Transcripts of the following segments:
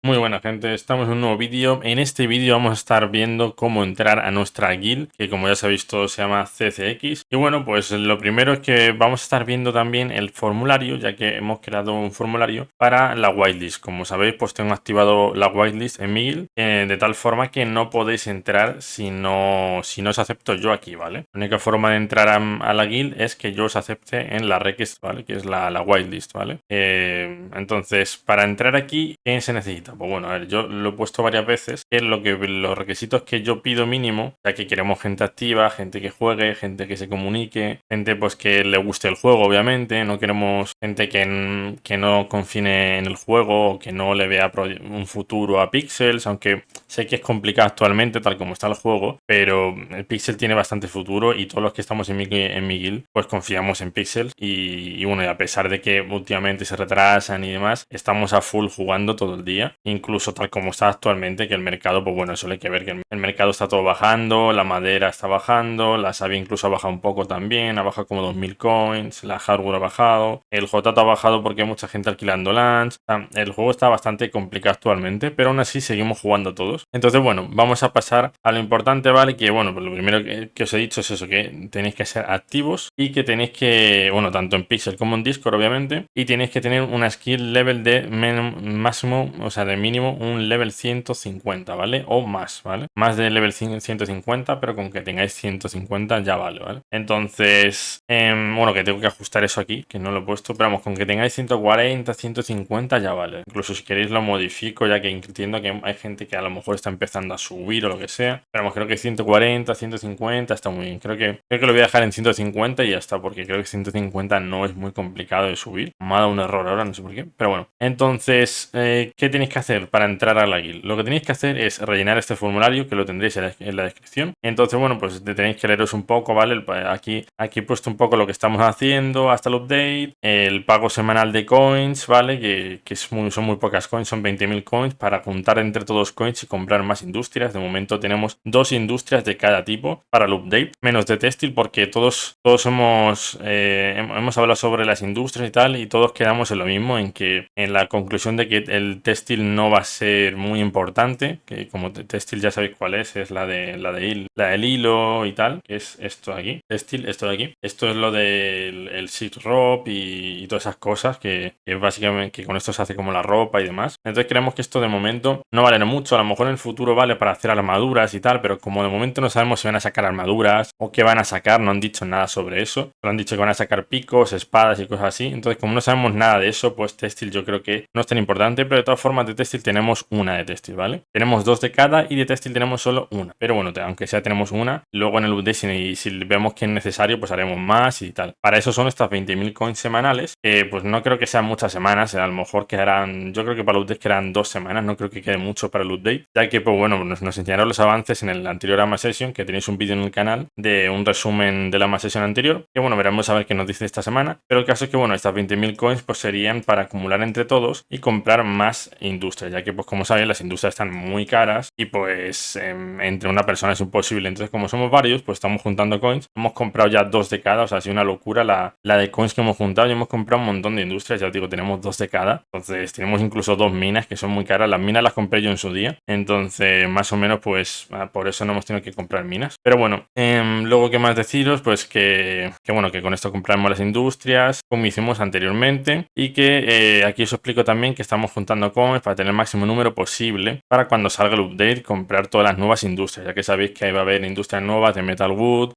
Muy buena gente, estamos en un nuevo vídeo. En este vídeo vamos a estar viendo cómo entrar a nuestra guild, que como ya sabéis todo se llama CCX. Y bueno, pues lo primero es que vamos a estar viendo también el formulario, ya que hemos creado un formulario para la whitelist. Como sabéis, pues tengo activado la whitelist en mi guild, de tal forma que no podéis entrar si no os acepto yo aquí, ¿vale? La única forma de entrar a la guild es que yo os acepte en la request, ¿vale? Que es la whitelist, ¿vale? Entonces, para entrar aquí, ¿qué se necesita? Pues bueno, a ver, yo lo he puesto varias veces, que los requisitos que yo pido mínimo, ya que queremos gente activa, gente que juegue, gente que se comunique, gente pues que le guste el juego, obviamente, no queremos gente que no confine en el juego o que no le vea un futuro a Pixels, aunque sé que es complicado actualmente tal como está el juego, pero el Pixel tiene bastante futuro y todos los que estamos en mi guild pues confiamos en Pixels y bueno, y a pesar de que últimamente se retrasan y demás, estamos a full jugando todo el día, incluso tal como está actualmente, que el mercado, pues bueno, eso hay que ver que el mercado está todo bajando, la madera está bajando, la savia incluso ha bajado un poco también, ha bajado como 2000 coins, la hardware ha bajado, el JT ha bajado porque hay mucha gente alquilando lands, o sea, el juego está bastante complicado actualmente, pero aún así seguimos jugando todos. Entonces, bueno, vamos a pasar a lo importante, ¿vale? Que bueno, pues lo primero que os he dicho es eso, que tenéis que ser activos y que tenéis que, bueno, tanto en Pixel como en Discord, obviamente, y tenéis que tener una skill level de máximo, o sea, de mínimo un level 150, ¿vale? O más, ¿vale? Más de level 150, pero con que tengáis 150 ya vale. Entonces, bueno, que tengo que ajustar eso aquí, que no lo he puesto, pero vamos, con que tengáis 140, 150 ya vale. Incluso si queréis lo modifico, ya que entiendo que hay gente que a lo mejor está empezando a subir o lo que sea, pero vamos, creo que 140, 150 está muy bien. Creo que lo voy a dejar en 150 y ya está, porque creo que 150 no es muy complicado de subir. Me ha dado un error ahora, no sé por qué, pero bueno. Entonces, ¿qué tenéis que hacer para entrar a la guild? Lo que tenéis que hacer es rellenar este formulario, que lo tendréis en la descripción. Entonces, bueno, pues tenéis que leeros un poco, ¿vale? Aquí he puesto un poco lo que estamos haciendo hasta el update, el pago semanal de coins, ¿vale? Que son muy pocas coins, son 20.000 coins para juntar entre todos coins y comprar más industrias. De momento tenemos 2 industrias de cada tipo para el update, menos de textil, porque todos hemos hablado sobre las industrias y tal, y todos quedamos en lo mismo, en la conclusión de que el textil no va a ser muy importante, que como textil ya sabéis cuál es del hilo y tal, que es esto de aquí, textil, esto de aquí. Esto es lo del silk rope y todas esas cosas que básicamente que con esto se hace como la ropa y demás. Entonces creemos que esto de momento no vale mucho, a lo mejor en el futuro vale para hacer armaduras y tal, pero como de momento no sabemos si van a sacar armaduras o qué van a sacar, no han dicho nada sobre eso. Solo han dicho que van a sacar picos, espadas y cosas así. Entonces, como no sabemos nada de eso, pues textil yo creo que no es tan importante, pero de todas formas de textil tenemos una de textil, ¿vale? Tenemos 2 de cada y de textil tenemos solo una. Pero bueno, aunque sea tenemos una, luego en el update si vemos que es necesario, pues haremos más y tal. Para eso son estas 20.000 coins semanales, que pues no creo que sean muchas semanas, a lo mejor quedarán, yo creo que para el update quedarán 2 semanas, no creo que quede mucho para el update, ya que pues bueno, nos enseñaron los avances en el anterior AMA Session, que tenéis un vídeo en el canal de un resumen de la AMA Session anterior, que bueno, veremos a ver qué nos dice esta semana, pero el caso es que bueno, estas 20.000 coins pues serían para acumular entre todos y comprar más industrias, ya que pues como sabéis las industrias están muy caras y pues entre una persona es imposible. Entonces como somos varios, pues estamos juntando coins, hemos comprado ya 2 de cada, o sea, ha sido una locura la de coins que hemos juntado y hemos comprado un montón de industrias, ya os digo, tenemos 2 de cada, entonces tenemos incluso 2 minas que son muy caras, las minas las compré yo en su día, entonces más o menos pues por eso no hemos tenido que comprar minas. Pero bueno, luego qué más deciros, pues que bueno, que con esto compramos las industrias como hicimos anteriormente y que aquí os explico también que estamos juntando coins para tener el máximo número posible para cuando salga el update comprar todas las nuevas industrias, ya que sabéis que ahí va a haber industrias nuevas de metalwood,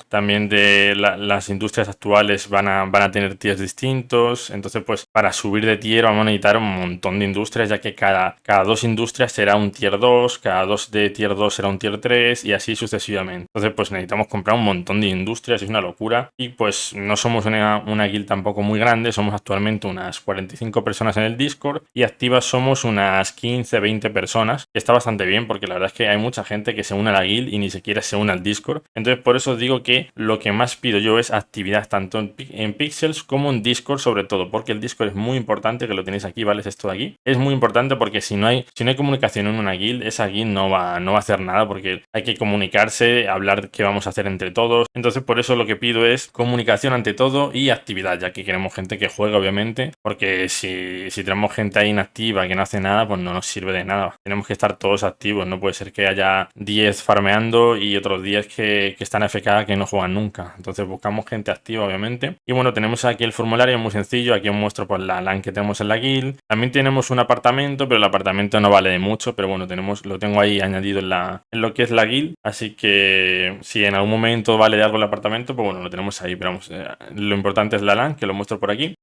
también de las industrias actuales van a tener tiers distintos. Entonces, pues para subir de tier vamos a necesitar un montón de industrias, ya que cada 2 industrias será un tier 2, cada 2 de tier 2 será un tier 3 y así sucesivamente. Entonces, pues necesitamos comprar un montón de industrias, es una locura. Y pues no somos una guild tampoco muy grande, somos actualmente unas 45 personas en el Discord y activas somos unas 15, 20 personas. Que está bastante bien porque la verdad es que hay mucha gente que se une a la guild y ni siquiera se une al Discord. Entonces, por eso os digo que lo que más pido yo es actividad tanto en Pixels como en Discord, sobre todo, porque el Discord es muy importante, que lo tenéis aquí, ¿vale? Es esto de aquí. Es muy importante porque si no hay comunicación en una guild, esa guild no va a hacer nada, porque hay que comunicarse, hablar qué vamos a hacer entre todos. Entonces, por eso lo que pido es comunicación ante todo y actividad, ya que queremos gente que juegue, obviamente, porque si tenemos gente ahí inactiva que no hace nada, pues no nos sirve de nada. Tenemos que estar todos activos, no puede ser que haya 10 farmeando y otros 10 que están AFK que no juegan nunca. Entonces buscamos gente activa, obviamente. Y bueno, tenemos aquí el formulario muy sencillo. Aquí os muestro pues la LAN que tenemos en la guild. También tenemos un apartamento, pero el apartamento no vale de mucho, pero bueno, lo tengo ahí añadido en lo que es la guild. Así que si en algún momento vale de algo el apartamento, pues bueno, lo tenemos ahí. Pero vamos, lo importante es la LAN, que lo muestro por aquí.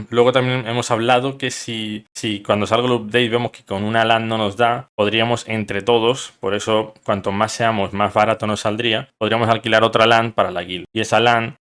Luego también hemos hablado que si cuando salga el update vemos que con una LAN no nos da, podríamos entre todos, por eso cuanto más seamos, más barato nos saldría, podríamos alquilar otra LAN para la guild. Y esa LAN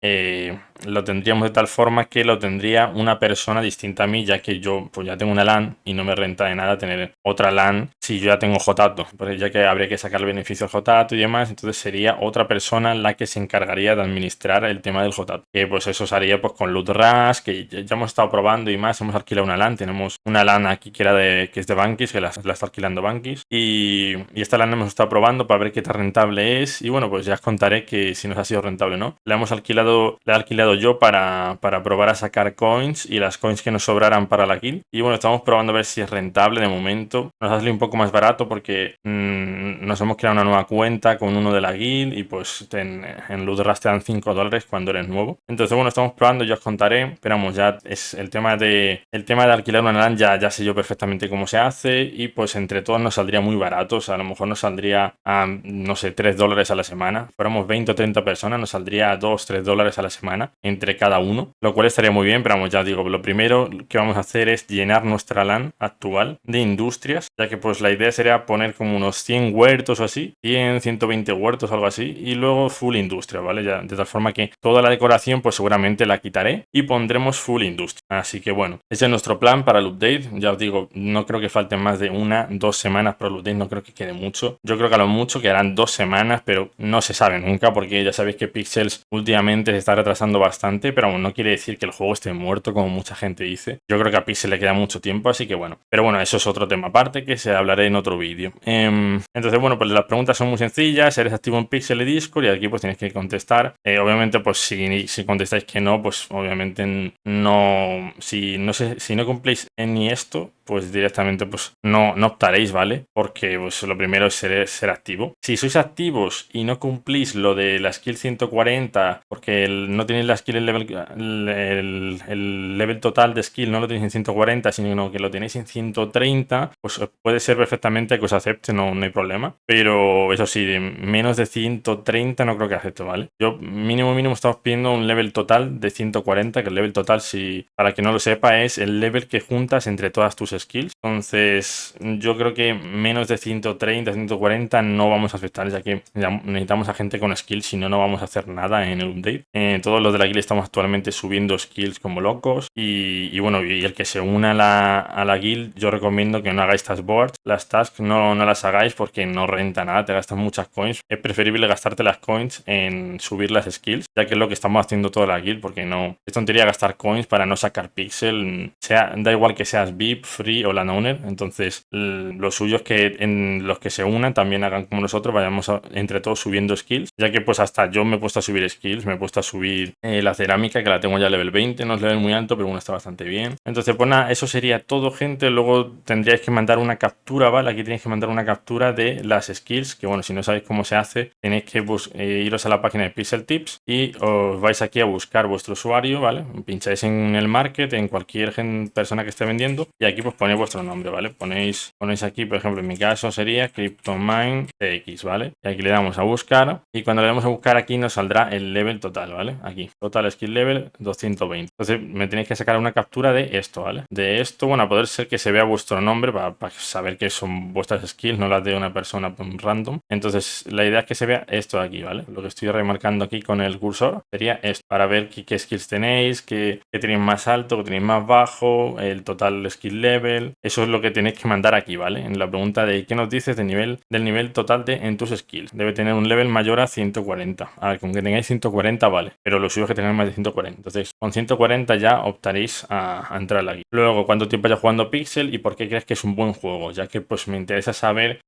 lo tendríamos de tal forma que lo tendría una persona distinta a mí, ya que yo pues ya tengo una LAN y no me renta de nada tener otra LAN si yo ya tengo JATO, pues ya que habría que sacar el beneficio al JATO y demás, entonces sería otra persona la que se encargaría de administrar el tema del JATO, que pues eso se haría pues con Loot Rush, que ya hemos estado probando y más, hemos alquilado una LAN, tenemos una LAN aquí que es de Bankis, que la está alquilando Bankis, y esta LAN hemos estado probando para ver qué tan rentable es, y bueno, pues ya os contaré que si nos ha sido rentable o no. La he alquilado yo para probar a sacar coins y las coins que nos sobraran para la guild, y bueno, estamos probando a ver si es rentable. De momento nos ha salido un poco más barato porque nos hemos creado una nueva cuenta con uno de la guild y pues en Loot Rush te dan $5 cuando eres nuevo. Entonces bueno, estamos probando, ya os contaré, pero vamos, ya es el tema de alquilar una LAN, ya sé yo perfectamente cómo se hace y pues entre todos nos saldría muy barato. O sea, a lo mejor nos saldría a, no sé, $3 a la semana. Fuéramos 20 o 30 personas, nos saldría a $2-3 a la semana entre cada uno, lo cual estaría muy bien. Pero vamos, ya digo, lo primero que vamos a hacer es llenar nuestra LAN actual de industrias, ya que pues la idea sería poner como unos 100 huertos o así, 120 huertos, algo así, y luego full industria, ¿vale? Ya, de tal forma que toda la decoración pues seguramente la quitaré y pondremos full industria. Así que bueno, ese es nuestro plan para el update. Ya os digo, no creo que falten más de 1-2 semanas para el update, no creo que quede mucho. Yo creo que a lo mucho quedarán 2 semanas, pero no se sabe nunca porque ya sabéis que Pixels últimamente se está retrasando bastante, pero aún no quiere decir que el juego esté muerto como mucha gente dice. Yo creo que a Pixel le queda mucho tiempo, así que bueno. Pero bueno, eso es otro tema aparte que se hablaré en otro vídeo. Entonces bueno, pues las preguntas son muy sencillas. Eres activo en Pixel y Discord y aquí pues tienes que contestar. Obviamente pues si contestáis que no, pues obviamente no, si no cumplís ni esto, pues directamente pues no optaréis, ¿vale? Porque pues lo primero es ser activo. Si sois activos y no cumplís lo de la skill 140, porque no tenéis la skill el level total de skill no lo tenéis en 140, sino que lo tenéis en 130, pues puede ser perfectamente que os acepte, no hay problema. Pero eso sí, de menos de 130 no creo que acepte, ¿vale? Yo mínimo estamos pidiendo un level total de 140, que el level total, si para que no lo sepa, es el level que juntas entre todas tus skills. Entonces yo creo que menos de 130, 140 no vamos a aceptar, ya que necesitamos a gente con skills, si no vamos a hacer nada en el update. Todos los de la guild estamos actualmente subiendo skills como locos y bueno, y el que se una a la guild, yo recomiendo que no hagáis task boards. Las tasks no las hagáis porque no renta nada, te gastas muchas coins. Es preferible gastarte las coins en subir las skills, ya que es lo que estamos haciendo toda la guild, porque no es tontería gastar coins para no sacar pixel, da igual que seas VIP, free o landowner. Entonces lo suyo es que en los que se unan también hagan como nosotros, vayamos entre todos subiendo skills, ya que pues hasta yo me he puesto a subir skills, me he puesto a subir la cerámica, que la tengo ya level 20, no es level muy alto, pero bueno, está bastante bien. Entonces pues nada, eso sería todo, gente. Luego tendríais que mandar una captura, ¿vale? Aquí tenéis que mandar una captura de las skills, que bueno, si no sabéis cómo se hace, tenéis que iros a la página de Pixel Tips y os vais aquí a buscar vuestro usuario, ¿vale? Pincháis en el market, en cualquier persona que esté vendiendo, y aquí pues ponéis vuestro nombre, ¿vale? Ponéis aquí, por ejemplo, en mi caso sería CryptoMine TX, ¿vale? Y aquí le damos a buscar, y cuando le damos a buscar aquí nos saldrá el level total, ¿vale? Aquí, total skill level 220. Entonces me tenéis que sacar una captura de esto, ¿vale? De esto, bueno, a poder ser que se vea vuestro nombre para saber que son vuestras skills, no las de una persona random. Entonces la idea es que se vea esto de aquí, ¿vale? Lo que estoy remarcando aquí con el cursor sería esto, para ver qué skills tenéis, qué tenéis más alto, qué tenéis más bajo, el total skill level, level. Eso es lo que tenéis que mandar aquí, ¿vale? En la pregunta de ¿qué nos dices del nivel total en tus skills? Debe tener un level mayor a 140. A ver, con que tengáis 140 vale, pero lo suyo es que tengáis más de 140. Entonces, con 140 ya optaréis a entrar a la guía. Luego, ¿cuánto tiempo ya jugando Pixel y por qué crees que es un buen juego? Ya que pues me interesa saber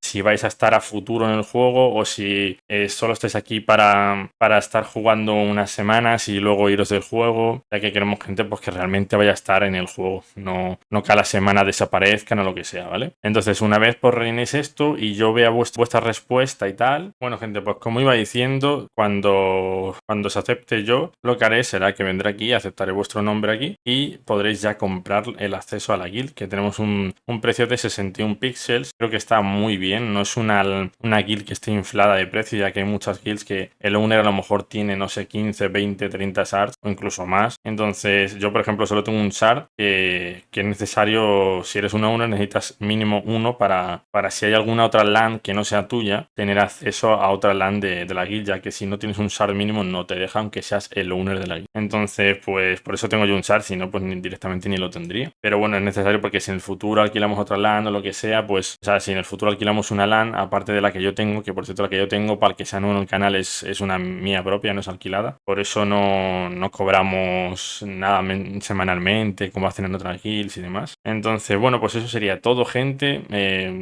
si vais a estar a futuro en el juego o si solo estáis aquí para estar jugando unas semanas y luego iros del juego, ya que queremos gente pues que realmente vaya a estar en el juego, no que a la semana desaparezcan o lo que sea, ¿vale? Entonces, una vez pues rellenéis esto y yo vea vuestra respuesta y tal, bueno, gente, pues como iba diciendo, cuando se acepte yo, lo que haré será que vendré aquí, aceptaré vuestro nombre aquí y podréis ya comprar el acceso a la guild, que tenemos un precio de 61 píxeles. Creo que está muy bien, no es una guild que esté inflada de precio, ya que hay muchas guilds que el owner a lo mejor tiene, no sé, 15, 20, 30 shards o incluso más. Entonces, yo por ejemplo solo tengo un shard que es necesario, si eres un owner necesitas mínimo uno para si hay alguna otra LAN que no sea tuya, tener acceso a otra LAN de la guild, ya que si no tienes un shard mínimo no te deja aunque seas el owner de la guild. Entonces, pues por eso tengo yo un shard, si no, pues directamente ni lo tendría. Pero bueno, es necesario porque si en el futuro alquilamos otra LAN o lo que sea, pues, o sea, si en el futuro alquilamos una LAN, aparte de la que yo tengo, que por cierto la que yo tengo, para el que sea nuevo en el canal, es una mía propia, no es alquilada. Por eso no cobramos nada semanalmente, como hacen en otras guilds y demás. Entonces, bueno, pues eso sería todo, gente.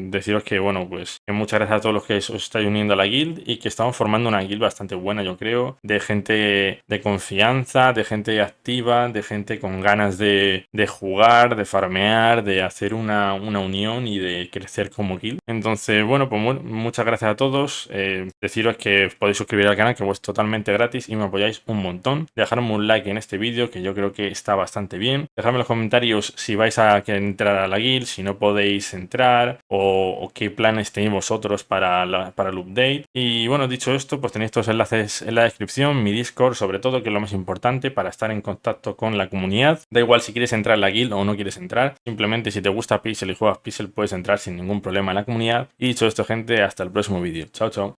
Deciros que, bueno, pues que muchas gracias a todos los que os estáis uniendo a la guild y que estamos formando una guild bastante buena, yo creo, de gente de confianza, de gente activa, de gente con ganas de jugar, de farmear, de hacer una unión y de crecer como guild. Entonces, bueno, pues muchas gracias a todos. Deciros que podéis suscribir al canal, que es totalmente gratis y me apoyáis un montón. Dejadme un like en este vídeo, que yo creo que está bastante bien. Dejadme en los comentarios si vais a querer entrar a la guild, si no podéis entrar o qué planes tenéis vosotros para el update. Y bueno, dicho esto, pues tenéis todos los enlaces en la descripción, mi Discord sobre todo, que es lo más importante para estar en contacto con la comunidad. Da igual si quieres entrar en la guild o no quieres entrar, simplemente si te gusta Pixel y juegas Pixel puedes entrar sin ningún problema en la comunidad. Y dicho esto, gente, hasta el próximo vídeo. Chao, chao.